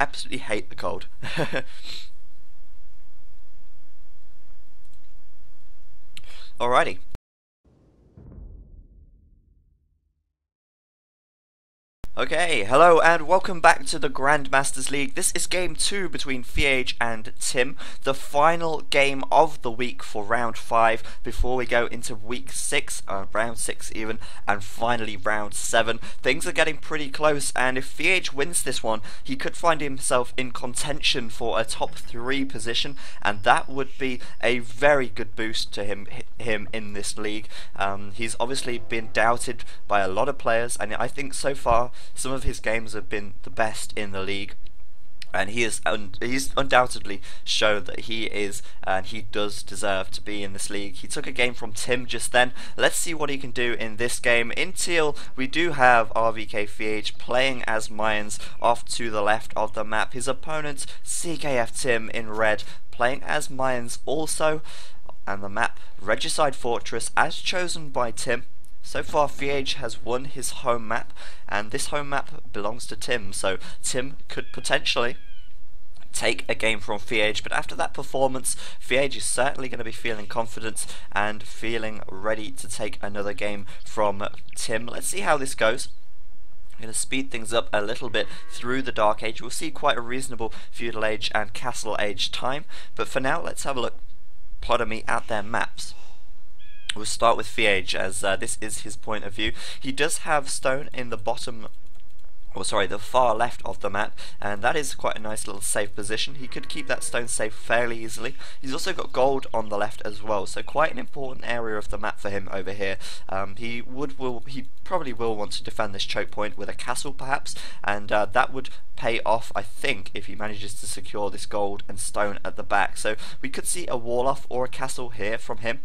absolutely hate the cold. Alrighty. Okay, hello and welcome back to the Grandmasters League. This is game 2 between FeAge and Tim, the final game of the week for round 5 before we go into week 6, round 6 even, and finally round 7. Things are getting pretty close, and if FeAge wins this one, he could find himself in contention for a top 3 position, and that would be a very good boost to him in this league. He's obviously been doubted by a lot of players, and I think so far some of his games have been the best in the league, and he's undoubtedly shown that he is and he does deserve to be in this league. He took a game from Tim just then. Let's see what he can do in this game. In teal, we do have RVK FeAge playing as Mayans off to the left of the map. His opponent, CKF Tim, in red, playing as Mayans also, and the map Regicide Fortress as chosen by Tim. So far, FeAge has won his home map, and this home map belongs to Tim, so Tim could potentially take a game from FeAge, but after that performance, FeAge is certainly going to be feeling confident and feeling ready to take another game from Tim. Let's see how this goes. I'm going to speed things up a little bit through the Dark Age. We'll see quite a reasonable Feudal Age and Castle Age time, but for now, let's have a look, pardon me, at their maps. We'll start with FeAge, as this is his point of view. He does have stone in the bottom, or sorry, the far left of the map, and that is quite a nice little safe position. He could keep that stone safe fairly easily. He's also got gold on the left as well, so quite an important area of the map for him over here. He probably will want to defend this choke point with a castle perhaps, and that would pay off, I think, if he manages to secure this gold and stone at the back. So we could see a wall off or a castle here from him,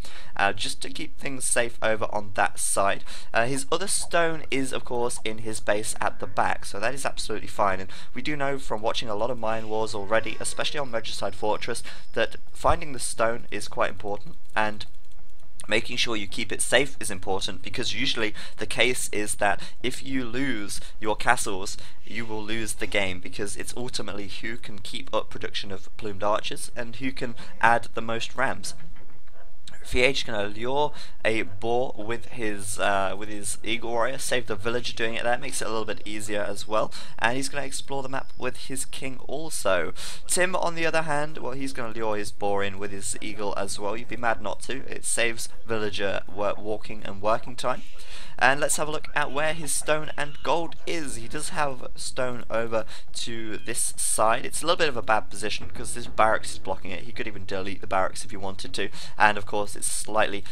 just to keep things safe over on that side. His other stone is of course in his base at the back, so that is absolutely fine, and we do know from watching a lot of mine wars already, especially on Regicide Fortress, that finding the stone is quite important, and making sure you keep it safe is important, because usually the case is that if you lose your castles, you will lose the game, because it's ultimately who can keep up production of plumed archers and who can add the most rams. FeAge can allure a boar with his eagle warrior, save the villager doing it there, makes it a little bit easier as well, and he's going to explore the map with his king also. Tim, on the other hand, well, he's going to lure his boar in with his eagle as well. You'd be mad not to. It saves villager walking and working time. And let's have a look at where his stone and gold is. He does have stone over to this side. It's a little bit of a bad position because this barracks is blocking it. He could even delete the barracks if he wanted to, and of course it's slightly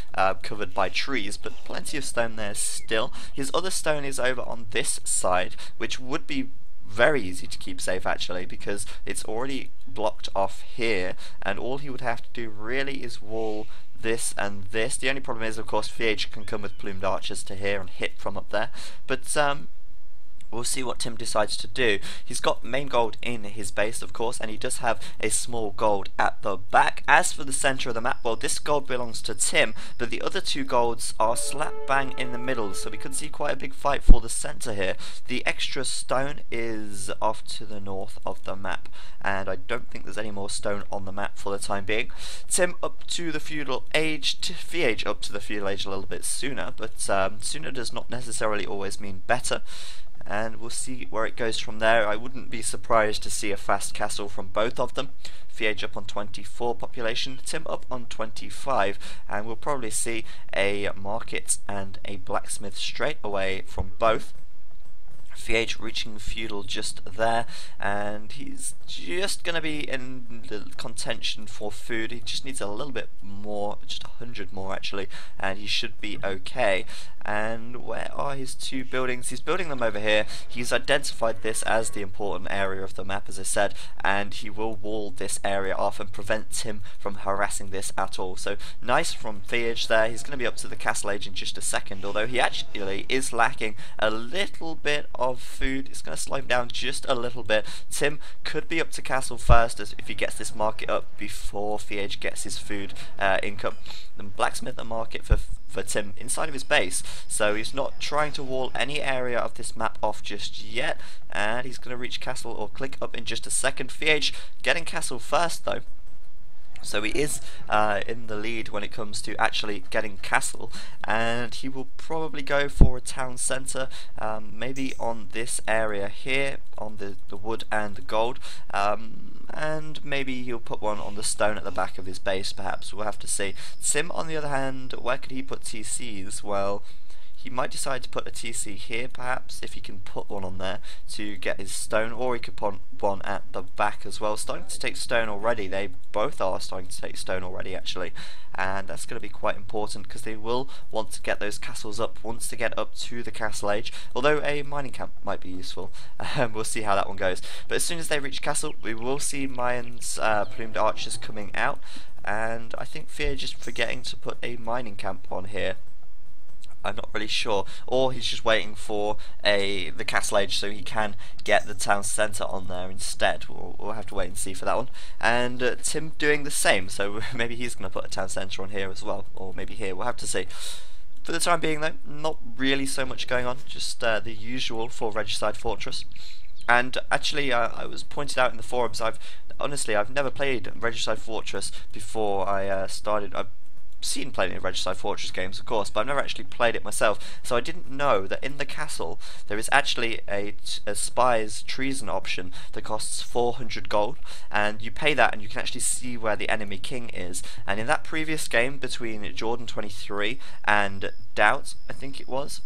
covered by trees, but plenty of stone there still. His other stone is over on this side, which would be very easy to keep safe actually, because it's already blocked off here, and all he would have to do really is wall this and this. The only problem is, of course, FeAge can come with plumed archers to here and hit from up there, but we'll see what Tim decides to do. He's got main gold in his base, of course, and he does have a small gold at the back. As for the centre of the map, well, this gold belongs to Tim, but the other two golds are slap bang in the middle, so we could see quite a big fight for the centre here. The extra stone is off to the north of the map, and I don't think there's any more stone on the map for the time being. Tim up to the Feudal Age, FeAge up to the Feudal Age a little bit sooner, but sooner does not necessarily always mean better, and we'll see where it goes from there. I wouldn't be surprised to see a fast castle from both of them. FeAge up on 24 population, Tim up on 25, and we'll probably see a market and a blacksmith straight away from both. FeAge reaching feudal just there, and he's just going to be in the contention for food. He just needs a little bit more, just 100 more actually, and he should be okay. And where are his two buildings? He's building them over here. He's identified this as the important area of the map, as I said, and he will wall this area off and prevent him from harassing this at all. So nice from FeAge there. He's going to be up to the castle age in just a second, although he actually is lacking a little bit of food. It's going to slow him down just a little bit. Tim could be up to castle first if he gets this market up before FeAge gets his food income. The blacksmith and market for for Tim inside of his base, so he's not trying to wall any area of this map off just yet, and he's going to reach castle or click up in just a second. FeAge getting castle first though. So he is in the lead when it comes to actually getting castle, and he will probably go for a town centre, maybe on this area here, on the wood and the gold, and maybe he'll put one on the stone at the back of his base perhaps. We'll have to see. Tim on the other hand, where could he put TCs? Well, he might decide to put a TC here perhaps, if he can put one on there to get his stone, or he could put one at the back as well. Starting to take stone already, they both are starting to take stone already actually, and that's going to be quite important because they will want to get those castles up once they get up to the castle age, although a mining camp might be useful. We'll see how that one goes, but as soon as they reach castle we will see Mayans plumed archers coming out, and I think FeAge is forgetting to put a mining camp on here. I'm not really sure, or he's just waiting for the castle age so he can get the town centre on there instead. We'll have to wait and see for that one. And Tim doing the same, so maybe he's going to put a town centre on here as well, or maybe here, we'll have to see. For the time being though, not really so much going on, just the usual for Regicide Fortress. And actually I was pointed out in the forums, honestly I've never played Regicide Fortress before I started. I've seen plenty of Regicide Fortress games of course, but I've never actually played it myself, so I didn't know that in the castle there is actually a spy's treason option that costs 400 gold, and you pay that and you can actually see where the enemy king is. And in that previous game between Jordan 23 and Doubt, I think it was,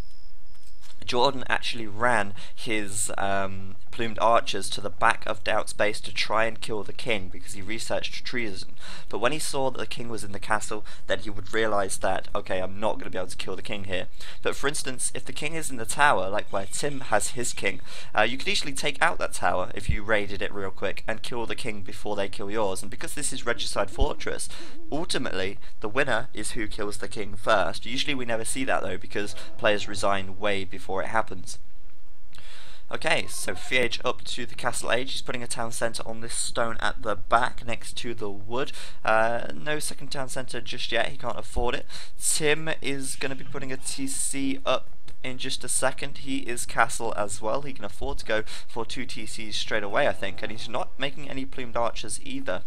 Jordan actually ran his plumed archers to the back of Doubt's base to try and kill the king because he researched treason. But when he saw that the king was in the castle, then he would realise that, okay, I'm not going to be able to kill the king here. But for instance, if the king is in the tower, like where Tim has his king, you could easily take out that tower if you raided it real quick and kill the king before they kill yours. And because this is Regicide Fortress, ultimately the winner is who kills the king first. Usually we never see that though, because players resign way before it happens. Okay, so FeAge up to the castle age. He's putting a town centre on this stone at the back next to the wood. No second town centre just yet, he can't afford it. Tim is going to be putting a TC up in just a second. He is castle as well. He can afford to go for 2 TCs straight away I think, and he's not making any plumed archers either.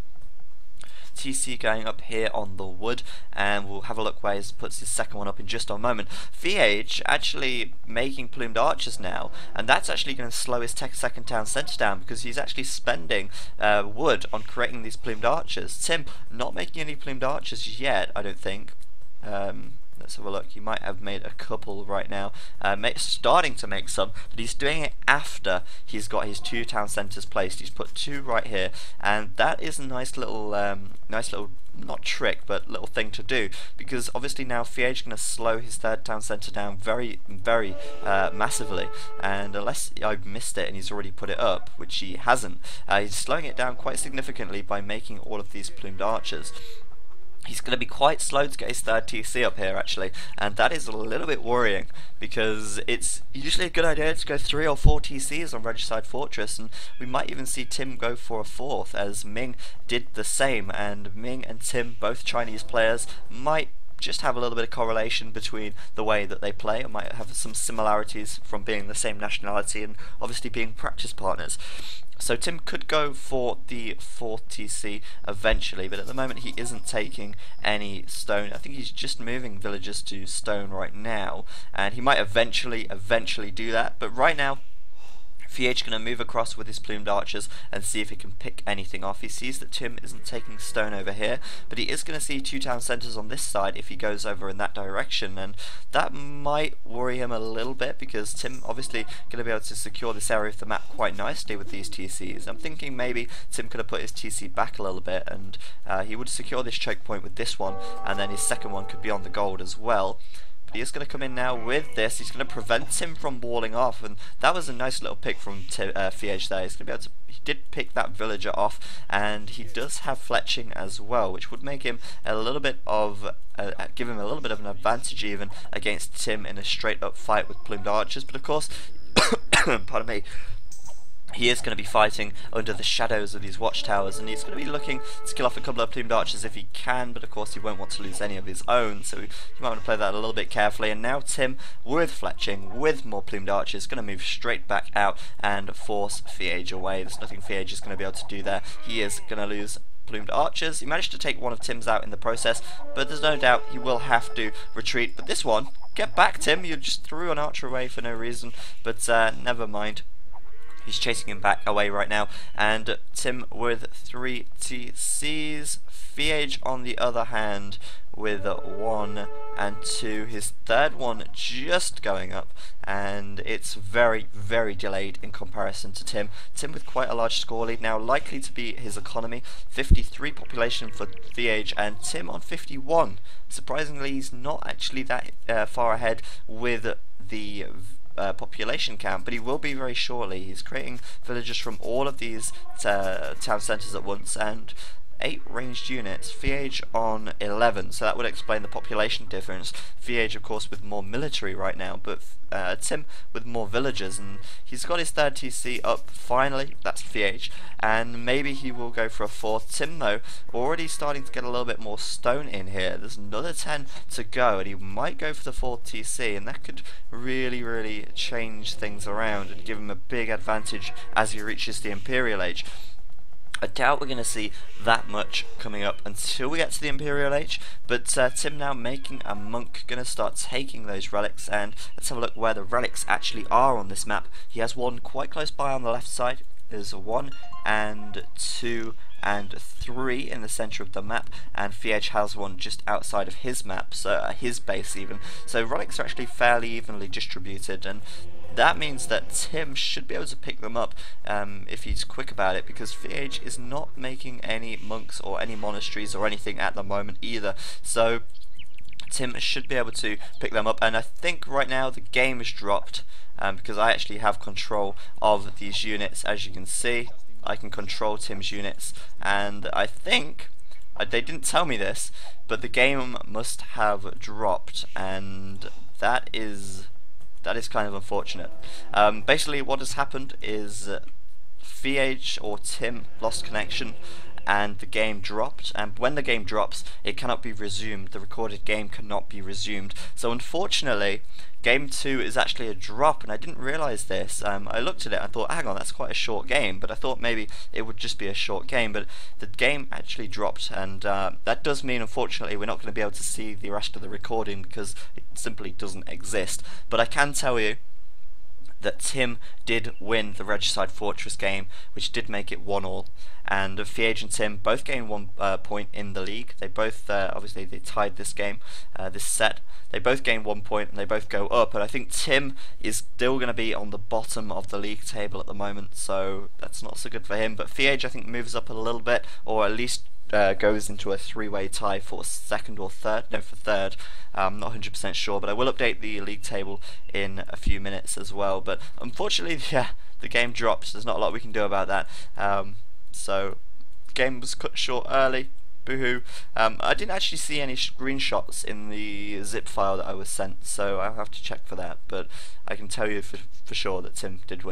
TC going up here on the wood, and we'll have a look where he puts his second one up in just a moment. FeAge actually making plumed archers now, and that's actually going to slow his second town centre down because he's actually spending wood on creating these plumed archers. Tim not making any plumed archers yet, I don't think. Let's have a look. He might have made a couple right now, starting to make some, but he's doing it after he's got his 2 town centres placed. He's put 2 right here, and that is a nice little not trick, but little thing to do, because obviously now FeAge is going to slow his 3rd town centre down very massively, and unless I've missed it and he's already put it up, which he hasn't, he's slowing it down quite significantly by making all of these plumed archers. He's going to be quite slow to get his 3rd TC up here actually, and that is a little bit worrying because it's usually a good idea to go 3 or 4 TCs on Regicide Fortress, and we might even see Tim go for a 4th as Ming did the same, and Ming and Tim, both Chinese players, might just have a little bit of correlation between the way that they play, and might have some similarities from being the same nationality and obviously being practice partners. So Tim could go for the 4th TC eventually, but at the moment he isn't taking any stone. I think he's just moving villagers to stone right now, and he might eventually do that, but right now FeAge going to move across with his plumed archers and see if he can pick anything off. He sees that Tim isn't taking stone over here, but he is going to see 2 town centres on this side if he goes over in that direction, and that might worry him a little bit because Tim obviously going to be able to secure this area of the map quite nicely with these TCs. I'm thinking maybe Tim could have put his TC back a little bit, and he would secure this choke point with this one, and then his second one could be on the gold as well. But he is going to come in now with this. He's going to prevent him from walling off, and that was a nice little pick from FeAge there. He's going to be able to. He did pick that villager off, and he does have fletching as well, which would make him a little bit of give him a little bit of an advantage even against Tim in a straight up fight with plumed archers. But of course, pardon me. he is going to be fighting under the shadows of these watchtowers, and he's going to be looking to kill off a couple of plumed archers if he can, but of course he won't want to lose any of his own, so you might want to play that a little bit carefully. And now Tim, with fletching, with more plumed archers, going to move straight back out and force FeAge away. There's nothing FeAge is going to be able to do there. He is going to lose plumed archers. He managed to take one of Tim's out in the process, but there's no doubt he will have to retreat. But this one, get back Tim, you just threw an archer away for no reason, but never mind. He's chasing him back away right now, and Tim with 3 TCs. FeAge on the other hand with 1 and 2. His third one just going up, and it's very, very delayed in comparison to Tim. Tim with quite a large score lead now, likely to be his economy. 53 population for FeAge, and Tim on 51. Surprisingly, he's not actually that far ahead with the population count, but he will be very shortly. He's creating villagers from all of these town centres at once, and 8 ranged units. FeAge on 11, so that would explain the population difference. FeAge, of course, with more military right now, but Tim with more villagers, and he's got his third TC up finally. That's FeAge, and maybe he will go for a fourth. Tim, though, already starting to get a little bit more stone in here. There's another 10 to go, and he might go for the fourth TC, and that could really, really change things around and give him a big advantage as he reaches the Imperial Age. I doubt we're going to see that much coming up until we get to the Imperial Age, but Tim now making a monk, going to start taking those relics, and let's have a look where the relics actually are on this map. He has one quite close by on the left side. There's 1 and 2 and 3 in the centre of the map, and FeAge has one just outside of his map, so his base even. So relics are actually fairly evenly distributed, and that means that Tim should be able to pick them up if he's quick about it, because FeAge is not making any monks or any monasteries or anything at the moment either. So Tim should be able to pick them up, and I think right now the game is dropped because I actually have control of these units. As you can see, I can control Tim's units, and I think they didn't tell me this, but the game must have dropped, and that is kind of unfortunate. Basically what has happened is FeAge or Tim lost connection and the game dropped, and when the game drops it cannot be resumed. The recorded game cannot be resumed, so unfortunately game 2 is actually a drop, and I didn't realise this. I looked at it and I thought, hang on, that's quite a short game, but I thought maybe it would just be a short game, but the game actually dropped, and that does mean unfortunately we're not going to be able to see the rest of the recording because it simply doesn't exist. But I can tell you that Tim did win the Regicide Fortress game, which did make it 1-1, and FeAge and Tim both gained 1 point in the league. They both obviously they tied this game, this set. They both gained 1 point and they both go up, and I think Tim is still going to be on the bottom of the league table at the moment, so that's not so good for him. But FeAge, I think, moves up a little bit, or at least goes into a 3-way tie for second or third. No, for third. I'm not 100% sure, but I will update the league table in a few minutes as well. But unfortunately, yeah, the game dropped. There's not a lot we can do about that. So the game was cut short early. Boohoo. I didn't actually see any screenshots in the zip file that I was sent, so I'll have to check for that. But I can tell you for sure that Tim did win.